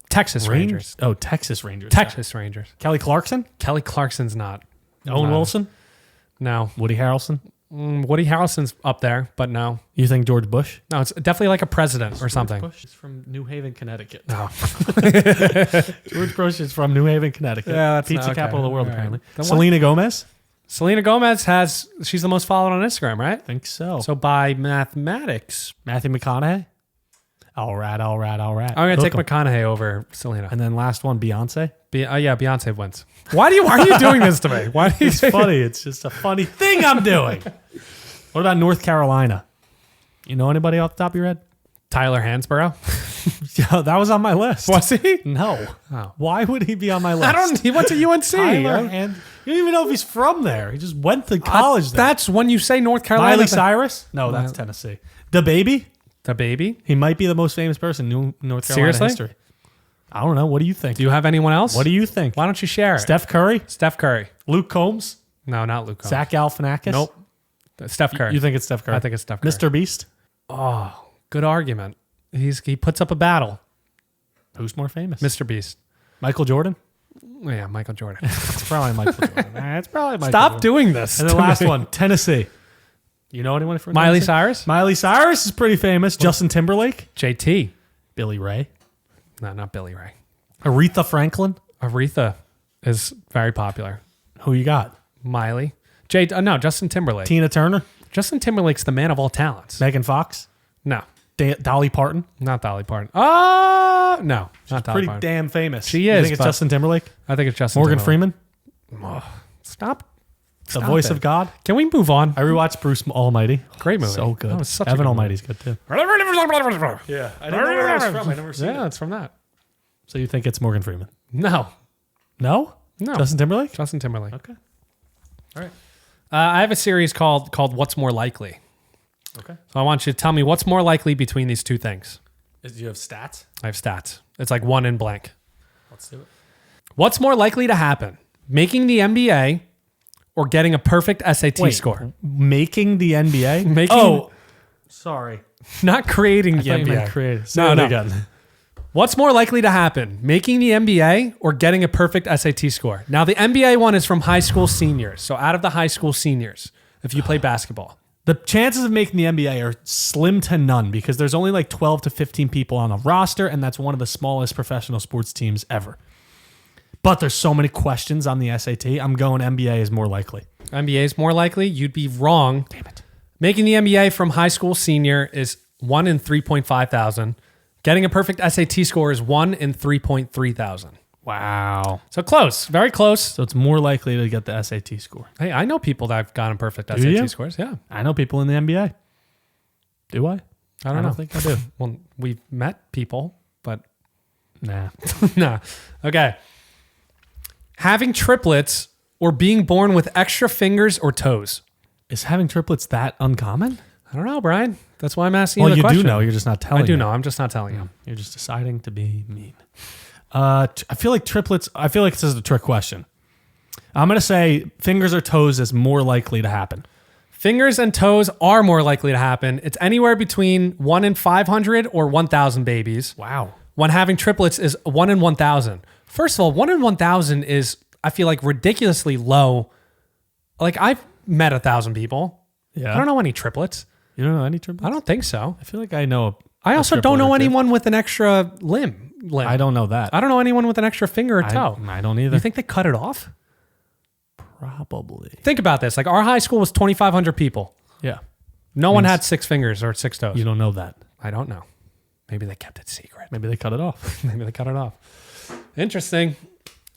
Texas Rangers. Oh, Texas Rangers. Texas Rangers. Kelly Clarkson. Kelly Clarkson's not. Owen No. Wilson. No. Woody Harrelson. Woody Harrelson's up there, but no. You think George Bush? No, it's definitely like a president or something. Bush is from New Haven, Connecticut. No. George Bush is from New Haven, Connecticut. Yeah, that's Pizza not- okay. capital of the world, All right. apparently. Then what? Selena Gomez? Selena Gomez she's the most followed on Instagram, right? I think so. So by mathematics, Matthew McConaughey? All right. I'm going to take Hook 'em. McConaughey over Selena. And then last one, Beyonce. Yeah, Beyonce wins. Why are you doing this to me? Why do you It's funny. It's just a funny thing I'm doing. What about North Carolina? You know anybody off the top of your head? Tyler Hansborough. Yeah, that was on my list. Was he? No. Oh. Why would he be on my list? He went to UNC. Tyler you don't even know if he's from there. He just went to college there. That's when you say North Carolina. Miley Cyrus? No, that's Tennessee. The Baby? The Baby? He might be the most famous person in North Carolina Seriously? history. I don't know. What do you think? Do you have anyone else? What do you think? Why don't you share it? Steph Curry? Steph Curry. Luke Combs? No, not Luke Combs. Zach Galifianakis? Nope. Steph Curry. You think it's Steph Curry? I think it's Steph Curry. Mr. Beast? Oh, good argument. He puts up a battle. Who's more famous? Mr. Beast. Michael Jordan? Yeah, Michael Jordan. It's probably Michael Jordan. It's probably Michael Stop Jordan. doing this. And the last one, Tennessee. You know anyone from Miley Tennessee? Cyrus? Miley Cyrus is pretty famous. Justin Timberlake? JT. Billy Ray? No, not Billy Ray. Aretha Franklin? Aretha is very popular. Who you got? Miley. No, Justin Timberlake. Tina Turner? Justin Timberlake's the man of all talents. Megan Fox? No, Dolly Parton? not Dolly Parton. No, not Dolly Pretty Parton. damn famous. She You is, think it's but- Justin Timberlake? I think it's Justin Morgan Timberlake. Freeman? Stop. The voice of God? Can we move on? I rewatched Bruce Almighty. Great movie. So good. That was such a Evan good Almighty's good too. movie. Yeah. I didn't know where it was from. I never seen Yeah, it. it's from that. So you think it's Morgan Freeman? No. No? No. Justin Timberlake? Justin Timberlake. Okay. All right. I have a series called What's More Likely. Okay. So I want you to tell me what's more likely between these two things. Do you have stats? I have stats. It's like one in blank. Let's do it. What's more likely to happen? Making the NBA or getting a perfect SAT score? Making the NBA? Making- sorry. Not creating the I thought you NBA. meant creative. Say No, it no. again. What's more likely to happen? Making the NBA or getting a perfect SAT score? Now, the NBA one is from high school seniors. So out of the high school seniors, if you play basketball. The chances of making the NBA are slim to none because there's only like 12 to 15 people on a roster, and that's one of the smallest professional sports teams ever. But there's so many questions on the SAT. I'm going NBA is more likely. NBA is more likely. You'd be wrong. Damn it. Making the NBA from high school senior is 1 in 3.5 thousand. Getting a perfect SAT score is 1 in 3.3 thousand. Wow. So close. Very close. So it's more likely to get the SAT score. Hey, I know people that have gotten perfect Do you? SAT scores. Yeah. I know people in the NBA. Do I? I don't know. think I do. Well, we've met people, but Nah. nah. Okay. Having triplets or being born with extra fingers or toes? Is having triplets that uncommon? I don't know, Brian. That's why I'm asking Well, you the you question. do know. You're just not telling I do me. know. I'm just not telling you. You're just deciding to be mean. I feel like triplets, I feel like this is a trick question. I'm going to say fingers or toes is more likely to happen. Fingers and toes are more likely to happen. It's anywhere between 1 in 500 or 1,000 babies. Wow. When having triplets is 1 in 1,000. First of all, 1 in 1,000 is, I feel like, ridiculously low. Like, I've met 1,000 people. Yeah. I don't know any triplets. You don't know any triplets? I don't think so. I feel like I know. I also don't know anyone with an extra limb. I don't know that. I don't know anyone with an extra finger or toe. I don't either. You think they cut it off? Probably. Think about this. Like, our high school was 2,500 people. Yeah. No one had 6 fingers or 6 toes. You don't know that. I don't know. Maybe they kept it secret. Maybe they cut it off. Maybe they cut it off. Interesting.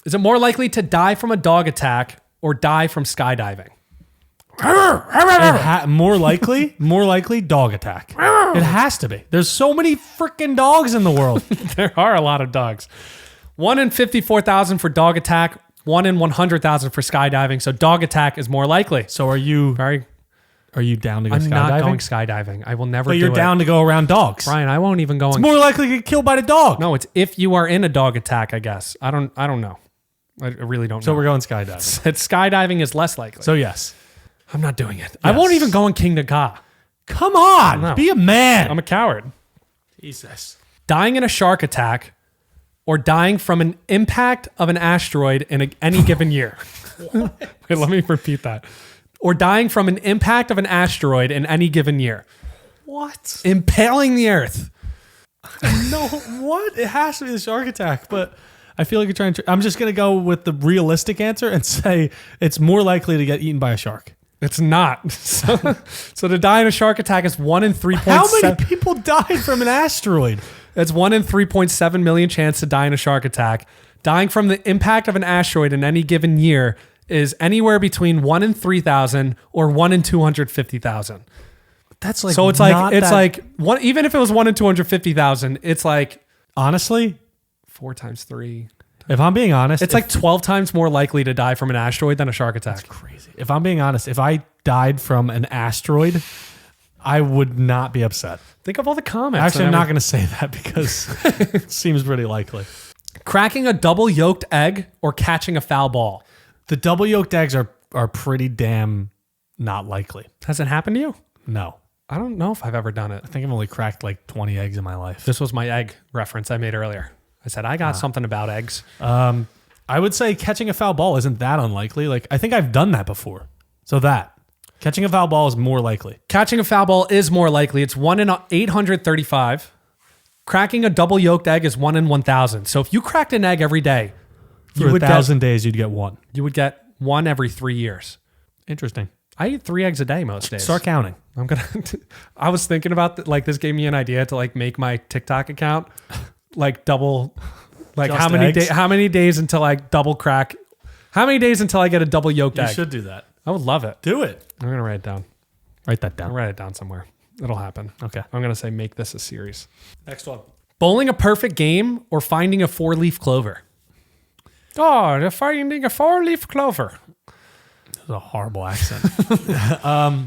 Is it more likely to die from a dog attack or die from skydiving? More likely dog attack. It has to be. There's so many freaking dogs in the world. There are a lot of dogs. 1 in 54,000 for dog attack, 1 in 100,000 for skydiving. So dog attack is more likely. So are you Very. down to go I'm skydiving? not going skydiving. I will never But do you're it. down to go around dogs. Brian, I won't even go. It's more likely to get killed by the dog. No, it's if you are in a dog attack, I guess. I don't know. I really don't So know. we're going skydiving. Skydiving is less likely. So yes. I'm not doing it. I won't even go in King Naga. Come on. No. Be a man. I'm a coward. Jesus. Dying in a shark attack or dying from an impact of an asteroid in any given year. Wait, let me repeat that. Or dying from an impact of an asteroid in any given year. What? Impaling the Earth. No, what? It has to be the shark attack, but I feel like you're trying to. I'm just going to go with the realistic answer and say it's more likely to get eaten by a shark. It's not. So to die in a shark attack is 1 in 3.7. How many people died from an asteroid? It's 1 in 3.7 million chance to die in a shark attack. Dying from the impact of an asteroid in any given year is anywhere between 1 in 3,000 or 1 in 250,000. That's like So it's not like that- one. Even if it was 1 in 250,000, it's like honestly, 4 times 3. if I'm being honest, It's like 12 times more likely to die from an asteroid than a shark attack. crazy. If I'm being honest, if I died from an asteroid, I would not be upset. Think of all the comments. Actually, I'm not going to say that because it seems pretty likely. Cracking a double yolked egg or catching a foul ball. The double yolked eggs are pretty damn not likely. Has it happened to you? No. I don't know if I've ever done it. I think I've only cracked like 20 eggs in my life. This was my egg reference I made earlier. I said I got something about eggs. I would say catching a foul ball isn't that unlikely. Like, I think I've done that before. So catching a foul ball is more likely. Catching a foul ball is more likely. It's 1 in 835. Cracking a double yolked egg is 1 in 1,000. So if you cracked an egg every day, For 1,000 days, you'd get one. You would get 1 every 3 years. Interesting. I eat 3 eggs a day most days. Start counting. I was thinking about like this gave me an idea to like make my TikTok account like double, like Just how many days until I double crack? How many days until I get a double yolked You egg? should do that. I would love it. Do it. I'm gonna write it down. Write that I'll down. write it down somewhere. It'll happen. Okay. I'm gonna say make this a series. Next one. Bowling a perfect game or finding a 4-leaf clover. Oh, they're finding a 4-leaf clover. That's a horrible accent.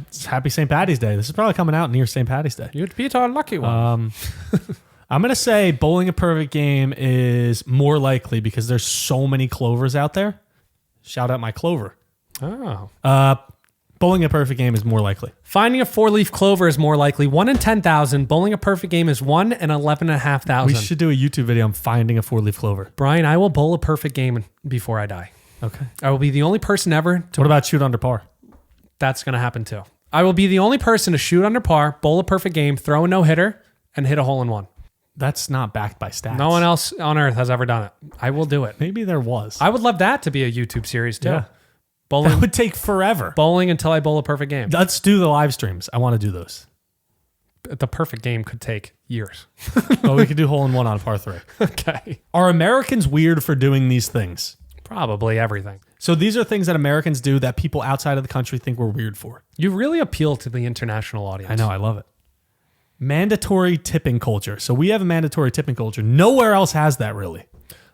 It's Happy St. Patty's Day. This is probably coming out near St. Patty's Day. You'd beat our lucky one. I'm going to say bowling a perfect game is more likely because there's so many clovers out there. Shout out my clover. Oh. Bowling a perfect game is more likely. Finding a 4-leaf clover is more likely. 1 in 10,000. Bowling a perfect game is 1 in 11,500. We should do a YouTube video on finding a 4-leaf clover. Brian, I will bowl a perfect game before I die. Okay. I will be the only person ever to. What about shoot under par? That's going to happen too. I will be the only person to shoot under par, bowl a perfect game, throw a no-hitter, and hit a hole-in-one. That's not backed by stats. No one else on earth has ever done it. I will do it. Maybe there was. I would love that to be a YouTube series too. Yeah. Bowling, That would take forever. bowling until I bowl a perfect game. Let's do the live streams. I want to do those. The perfect game could take years. Oh, we could do hole in one on par 3. Okay. Are Americans weird for doing these things? Probably everything. So these are things that Americans do that people outside of the country think we're weird for. You really appeal to the international audience. I know. I love it. Mandatory tipping culture. So we have a mandatory tipping culture. Nowhere else has that really.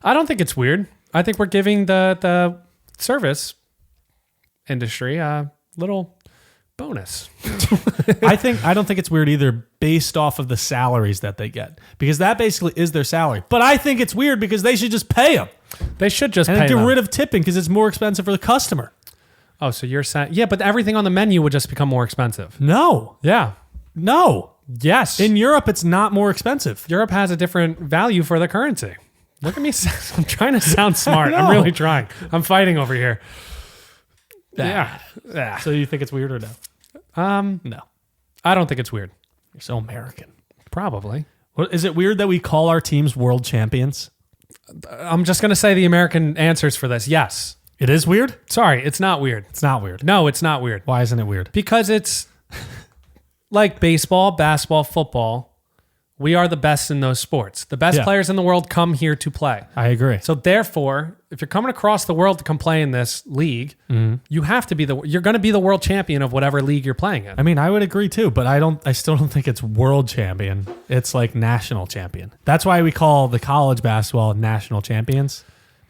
I don't think it's weird. I think we're giving the service industry a little bonus. I don't think it's weird either based off of the salaries that they get because that basically is their salary. But I think it's weird because they should just pay them They should just and pay get them. rid of tipping because it's more expensive for the customer. Oh, so you're saying, yeah, but everything on the menu would just become more expensive. No. No. Yes. In Europe, it's not more expensive. Europe has a different value for the currency. Look at me. I'm trying to sound smart. I I'm know. really trying. I'm fighting over here. Yeah. So you think it's weird or no? No. I don't think it's weird. You're so American. Probably. What, is it weird that we call our teams world champions? I'm just going to say the American answers for this. Yes. It is weird? Sorry, it's not weird. It's not weird. No, it's not weird. Why isn't it weird? Because it's like baseball, basketball, football. We are the best in those sports. The best Yeah. players in the world come here to play. I agree. So therefore, if you're coming across the world to come play in this league, you have to be you're going to be the world champion of whatever league you're playing in. I mean, I would agree too, but I still don't think it's world champion. It's like national champion. That's why we call the college basketball national champions.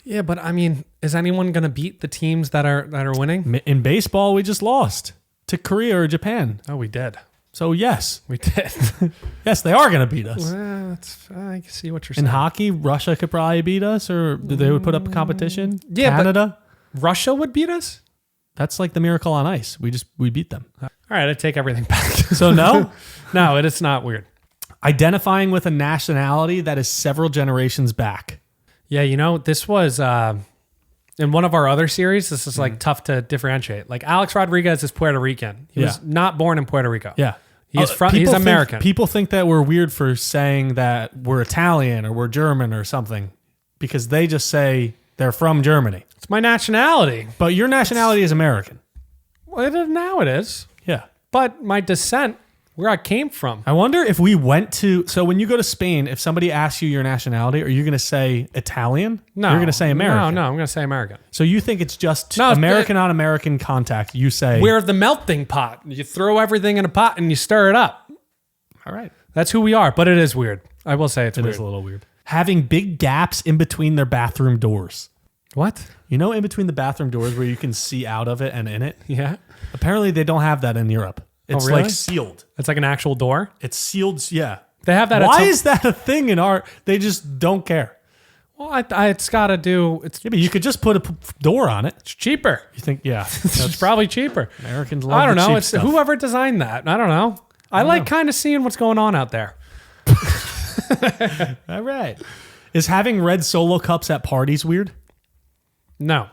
Yeah, but I mean, is anyone going to beat the teams that are winning? In baseball, we just lost to Korea or Japan. Oh, we did. So yes, We did. yes, they are going to beat us. I can see what you're In saying. hockey, Russia could probably beat us, or they would put up a competition. Yeah, but- Canada. Russia would beat us? That's like the Miracle on Ice. We beat them. All right, I take everything back. So no, No, it's not weird. identifying with a nationality that is several generations back. Yeah, this was in one of our other series. This is like tough to differentiate. Like Alex Rodriguez is Puerto Rican. He was not born in Puerto Rico. Yeah. He's People he's think- American. People think that we're weird for saying that we're Italian or we're German or something because they just say they're from Germany. It's my nationality. But your nationality is American. Well, now it is. Yeah. But my descent where I came from. I wonder if we went to. So when you go to Spain, if somebody asks you your nationality, are you going to say Italian? No. You're going to say American. No, I'm going to say American. So you think it's just No, American on American contact? You say We're the melting pot. You throw everything in a pot and you stir it up. all right. That's who we are, but it is weird. I will say it's It weird. is a little weird. Having big gaps in between their bathroom doors. What? You know, in between the bathroom doors where you can see out of it and in it. Yeah. Apparently, they don't have that in Europe. It's really? like sealed. It's like an actual door. It's sealed. Yeah. They have that. Why is that a thing in our? They just don't care. Well, it's got to do. It's Yeah, but you could just put a door on it. cheaper. You think? Yeah. It's probably cheaper. Americans love I don't the know. cheap It's stuff. whoever designed that. I don't know. I like kind of seeing what's going on out there. All right. Is having red Solo cups at parties weird? No.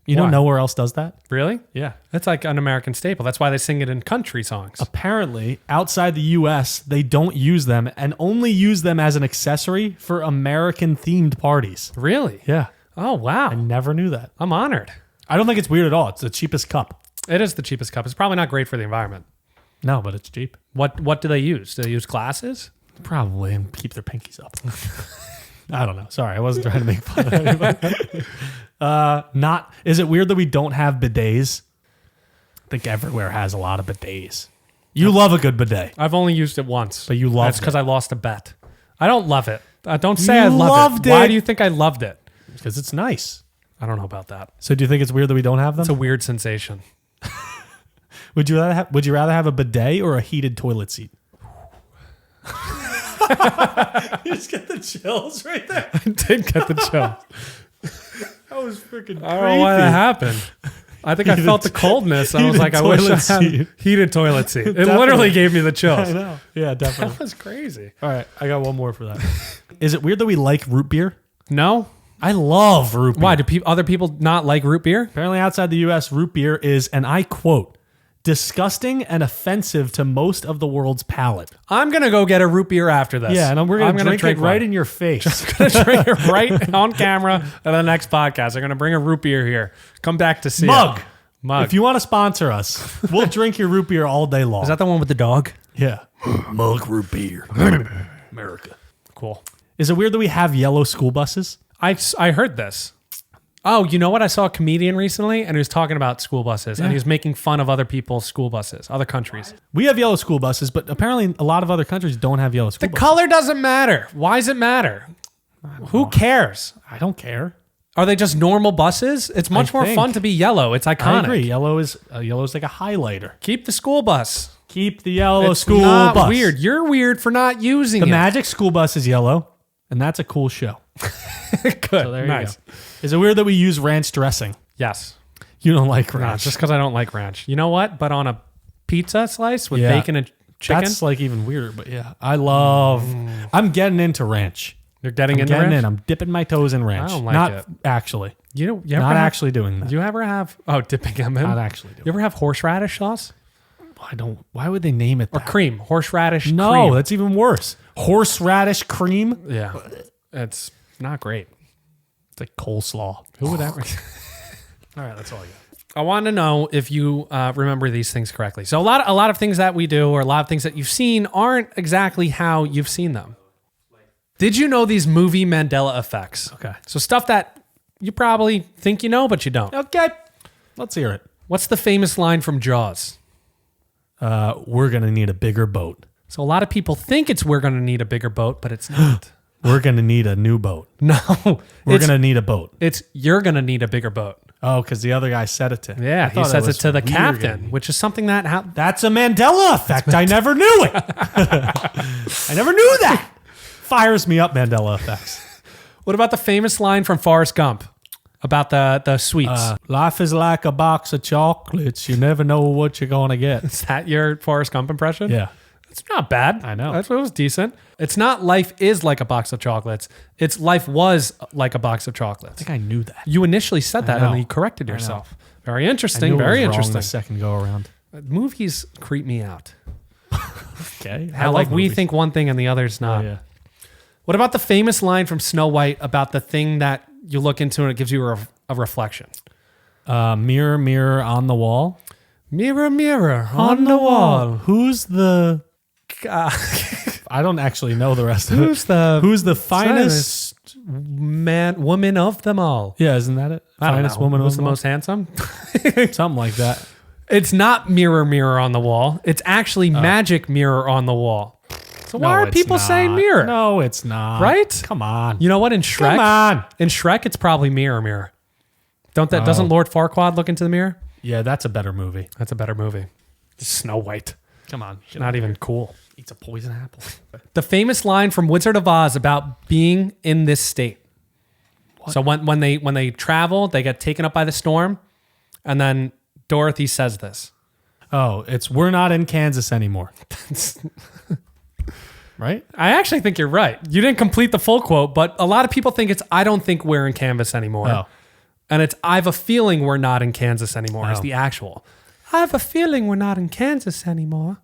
You Why? don't know where else does that? Really? Yeah. That's like an American staple. That's why they sing it in country songs. Apparently, outside the U.S., they don't use them and only use them as an accessory for American-themed parties. Really? Yeah. Oh, wow. I never knew that. I'm honored. I don't think it's weird at all. It's the cheapest cup. It is the cheapest cup. It's probably not great for the environment. No, but it's cheap. What do they use? Do they use glasses? Probably, and keep their pinkies up. I don't know. Sorry, I wasn't trying to make fun of anybody. Is it weird that we don't have bidets? I think everywhere has a lot of bidets. You love a good bidet. I've only used it once. But you loved That's because it. I lost a bet. I don't love it. Don't say I You loved loved it. Why it. do you think I loved it? Because it's nice. I don't know about that. So do you think it's weird that we don't have them? It's a weird sensation. Would you rather have a bidet or a heated toilet seat? You just get the chills right there. I did get the chill. That was freaking creepy. I don't know why that happened. I think I felt the coldness. I was heated like, I wish I toilet had seat. heated toilet seat. It Definitely. literally gave me the I chills. know. Yeah, definitely. That was crazy. All right, I got one more for that. Is it weird that we like root beer? No? I love root beer. Why? Do other people not like root beer? Apparently outside the U.S., root beer is, and I quote, disgusting and offensive to most of the world's palate. I'm going to go get a root beer after this. Yeah, and we're going to drink it right in your face. I'm going to drink it right on camera at the next podcast. I'm going to bring a root beer here. Come back to see Mug. it. Mug. If you want to sponsor us, we'll drink your root beer all day long. Is that the one with the dog? Yeah. Mug root beer. America. Cool. Is it weird that we have yellow school buses? I heard this. Oh, you know what? I saw a comedian recently and he was talking about school buses and he was making fun of other people's school buses, other countries. We have yellow school buses, but apparently a lot of other countries don't have yellow school The buses. color doesn't matter. Why does it matter? Who cares? I don't care. Are they just normal buses? It's much more think. fun to be yellow. It's iconic. I agree. Yellow is like a highlighter. Keep the school bus. Keep the yellow It's school not bus. weird. You're weird for not using The it. Magic School Bus is yellow, and that's a cool show. Good. So there Nice. you go. Is it weird that we use ranch dressing? Yes. You don't like No, ranch. just because I don't like ranch. You know what? But on a pizza slice with bacon and chicken, That's like even weirder, but yeah. I'm getting into ranch. you're getting I'm into getting ranch. in. I'm dipping my toes in ranch. I don't like Not it. actually. You ever Not have- actually doing that. Do you ever have dipping them in? Not actually doing You ever have horseradish sauce I don't. Why would they name it or that? cream? Horseradish No, cream. that's even worse. Horseradish cream. Yeah, it's not great. It's like coleslaw. Who would ever? All right, that's all I got. I want to know if you remember these things correctly. So a lot of things that we do or a lot of things that you've seen aren't exactly how you've seen them. Did you know these movie Mandela effects? Okay. So stuff that you probably think you know, but you don't. Okay, let's hear it. What's the famous line from Jaws? We're gonna need a bigger boat. So a lot of people think it's we're going to need a bigger boat, but it's not. We're gonna need a new boat. No. We're it's, gonna need a boat. It's you're going to need a bigger boat. Oh, because the other guy said it to him. Yeah, I he thought says it was to the weird. captain, which is something that... That's a Mandela effect. I never knew it. I never knew that. Fires me up, Mandela effects. What about the famous line from Forrest Gump about the sweets? Life is like a box of chocolates. You never know what you're gonna get. Is that your Forrest Gump impression? Yeah. It's not bad. I know. It was decent. It's not life is like a box of chocolates. It's life was like a box of chocolates. I think I knew that. You initially said that know. and then you corrected yourself. Very I interesting. knew it Very was wrong interesting. the second go around. Movies creep me out. Okay. How like we think one thing and the other's Oh, not. yeah. What about the famous line from Snow White about the thing that you look into and it gives you a reflection? Mirror, mirror on the wall. Mirror, mirror on the wall. Who's the I don't actually know the rest of it. Who's the finest woman of them all? Yeah, isn't that it? I don't Finest know. woman Who's of the them all? most handsome? Something like that. It's not mirror, mirror on the wall. It's actually magic mirror on the wall. So why are people saying mirror? No, it's not. Right? Come on. You know what? In Shrek, Come on. in Shrek, it's probably mirror, mirror. Doesn't Lord Farquaad look into the mirror? Yeah, that's a better movie. That's a better movie. Snow White. Come on. Not even cool. Eats a poison apple. The famous line from Wizard of Oz about being in this state. What? So when they travel, they get taken up by the storm, and then Dorothy says this. Oh, it's we're not in Kansas anymore. Right? I actually think you're right. You didn't complete the full quote, but a lot of people think it's I don't think we're in Kansas anymore. Oh. And it's I have a feeling we're not in Kansas anymore is Oh. the actual. I have a feeling we're not in Kansas anymore.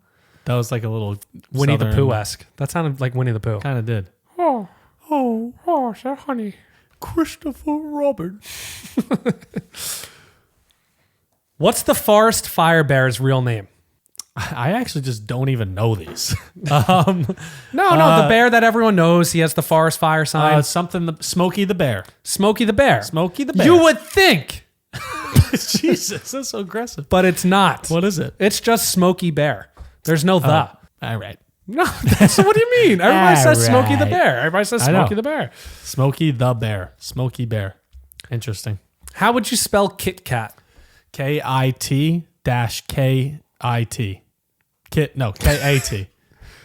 That was like a little Winnie the Pooh-esque. That sounded like Winnie the Pooh. Kind of did. Oh, is that honey? Christopher Robin. What's the forest fire bear's real name? I actually just don't even know these. No, the bear that everyone knows. He has the forest fire sign. Smokey the Bear. Smokey the Bear. Smokey the Bear. You would think, Jesus, that's so aggressive. but it's not. What is it? It's just Smokey Bear. There's no the. All right. No, that's what do you mean? Everybody says Smokey the Alright. Bear. Everybody says I know. Smokey the Bear. Smokey the Bear. Smokey Bear. Interesting. How would you spell Kit Kat? KIT-KIT. KAT.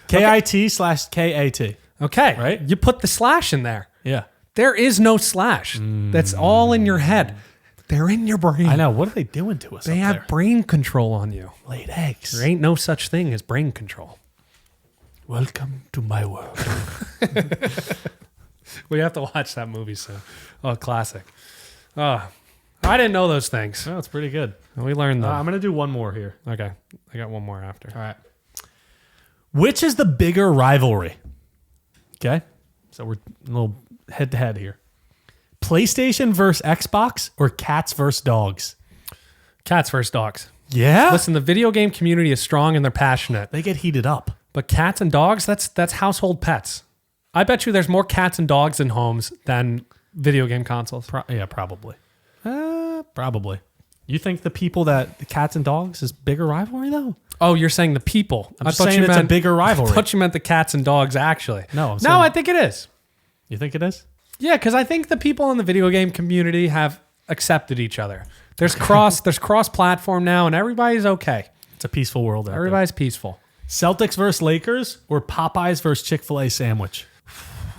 KIT/KAT. Okay, Right? You put the slash in there. Yeah. There is no slash. That's all in your head. They're in your brain. I know. What are they doing to us They up have there? brain control on you. Laid eggs. There ain't no such thing as brain control. Welcome to my world. We have to watch that movie soon. Oh, classic. Oh, I didn't know those things. No, it's pretty good. We learned them. I'm going to do one more here. Okay. I got one more after. All right. Which is the bigger rivalry? Okay. So we're a little head to head here. PlayStation versus Xbox or cats versus dogs? Cats versus dogs. Yeah. Listen, the video game community is strong and they're passionate. They get heated up. But cats and dogs, that's household pets. I bet you there's more cats and dogs in homes than video game consoles. Probably. Probably. You think the cats and dogs is bigger rivalry though? Oh, you're saying the people. I'm just saying it's a bigger rivalry. I thought you meant the cats and dogs actually. No, I'm no, saying- I think it is. You think it is? Yeah, because I think the people in the video game community have accepted each other. There's cross-platform now, and everybody's okay. It's a peaceful world out there. Everybody's peaceful. Celtics versus Lakers or Popeyes versus Chick-fil-A sandwich?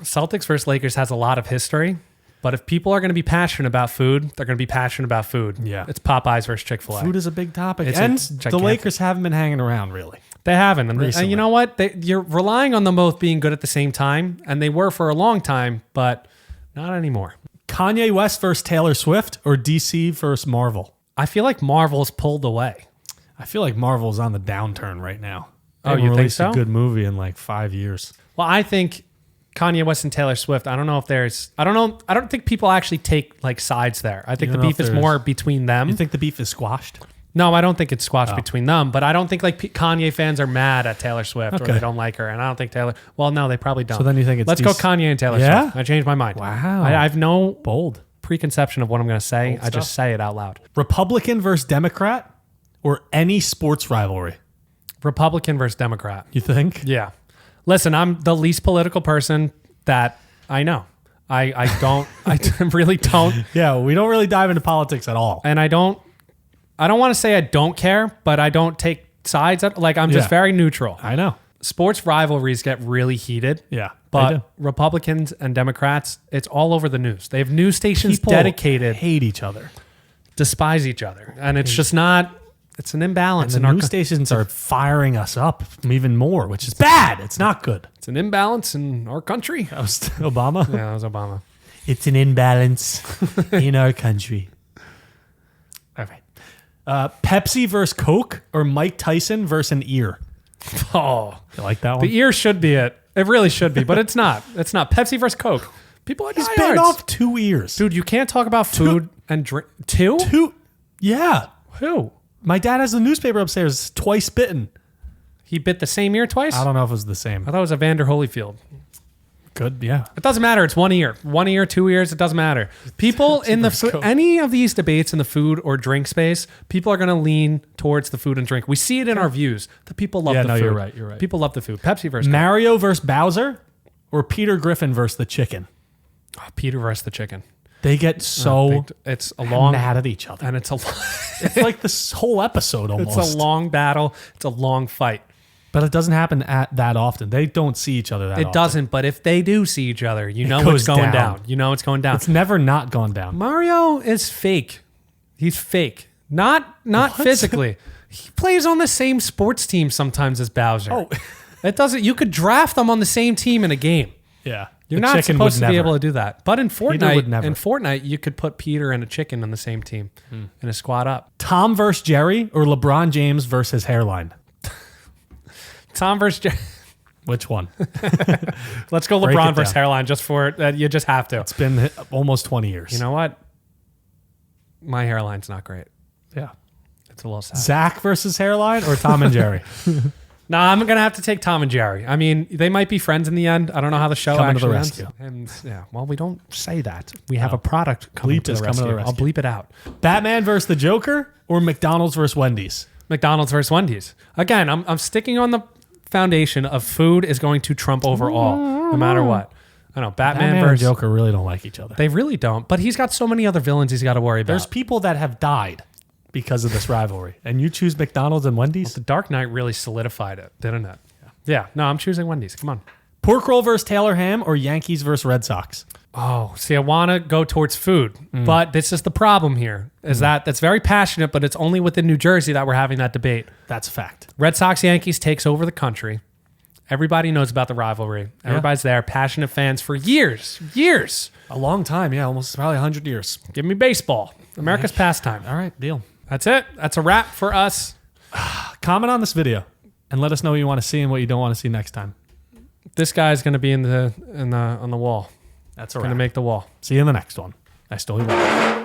Celtics versus Lakers has a lot of history, but if people are going to be passionate about food, they're going to be passionate about food. Yeah. It's Popeyes versus Chick-fil-A. Food is a big topic. It's and gigantic. the Lakers haven't been hanging around really. They haven't. And Recently. you know what? You're relying on them both being good at the same time, and they were for a long time, but not anymore. Kanye West versus Taylor Swift or DC versus Marvel? I feel like Marvel's pulled away. I feel like Marvel's on the downturn right now. They Oh, haven't you think released so? a good movie in like 5 years. Well, I think Kanye West and Taylor Swift, I don't know if there's... I don't think people actually take like sides there. I think You the don't know beef if is there's- more between them. You think the beef is squashed? No, I don't think it's squashed between them, but I don't think like Kanye fans are mad at Taylor Swift or Okay. they don't like her, and I don't think Taylor... Well, no, they probably don't. So then you think it's Let's go Kanye and Taylor Yeah? Swift. I changed my mind. Wow. I have no Bold. preconception of what I'm going to say. Bold I just stuff. say it out loud. Republican versus Democrat or any sports rivalry? Republican versus Democrat. You think? Yeah. Listen, I'm the least political person that I know. I don't... I really don't... Yeah, we don't really dive into politics at all. And I don't want to say I don't care, but I don't take sides. Like I'm just Yeah. very neutral. I know. Sports rivalries get really heated. Yeah, they But do. Republicans and Democrats, it's all over the news. They have news stations People dedicated, hate each other. despise each other. And it's just not, it's an imbalance And in the our news stations are firing us up even more, which is bad. It's not good. It's an imbalance in our country. That was Obama. Yeah, that was Obama. It's an imbalance in our country. All right. Pepsi versus Coke or Mike Tyson versus an ear? Oh, You like that one? the ear should be it. It really should be, but it's not. It's not. Pepsi versus Coke. People are He's diehards. bitten off 2 ears. Dude, you can't talk about food and drink. Two? Two. Yeah. Who? My dad has the newspaper upstairs. Twice bitten. He bit the same ear twice? I don't know if it was the same. I thought it was Evander Holyfield. Good, yeah. It doesn't matter. It's 1 ear. 1 ear, 2 ears. It doesn't matter. People in the any of these debates in the food or drink space, people are going to lean towards the food and drink. We see it in our views. The people love the food. You're right. You're right. People love the food. Pepsi versus Mario versus Bowser or Peter Griffin versus the chicken? Peter versus the chicken. They get so it's a long mad at each other. And it's it's like this whole episode almost. It's a long battle. It's a long fight. But it doesn't happen that often. They don't see each other that often. It doesn't, but if they do see each other, you know it's going down. You know it's going down. It's never not gone down. Mario is fake. He's fake. Not physically. He plays on the same sports team sometimes as Bowser. Oh. It doesn't. You could draft them on the same team in a game. Yeah. You're not supposed to be able to do that. But in Fortnite, you could put Peter and a chicken on the same team in a squad up. Tom versus Jerry or LeBron James versus his hairline? Tom versus Jerry. Which one? Let's go LeBron versus hairline just for that. You just have to. It's been almost 20 years. You know what? My hairline's not great. Yeah. It's a little sad. Zach versus hairline or Tom and Jerry? No, I'm going to have to take Tom and Jerry. I mean, they might be friends in the end. I don't know how the show actually ends. And yeah, well, we don't say that. We have a product coming to the rescue. I'll bleep it out. Batman versus the Joker or McDonald's versus Wendy's? McDonald's versus Wendy's. Again, I'm sticking on the foundation of food is going to trump over all, no matter what. I know Batman versus and Joker really don't like each other. They really don't. But he's got so many other villains he's got to worry about. There's people that have died because of this rivalry, and you choose McDonald's and Wendy's. Well, the Dark Knight really solidified it, didn't it? Yeah. No, I'm choosing Wendy's. Come on. Pork roll versus Taylor ham or Yankees versus Red Sox? Oh, see, I want to go towards food, but this is the problem here, is that's very passionate, but it's only within New Jersey that we're having that debate. That's a fact. Red Sox Yankees takes over the country. Everybody knows about the rivalry. Everybody's there, passionate fans for years. A long time, yeah, almost probably 100 years. Give me baseball. America's pastime. All right, deal. That's it. That's a wrap for us. Comment on this video and let us know what you want to see and what you don't want to see next time. This guy's going to be on the wall. That's all right. Going to make the wall. See you in the next one. I stole your one.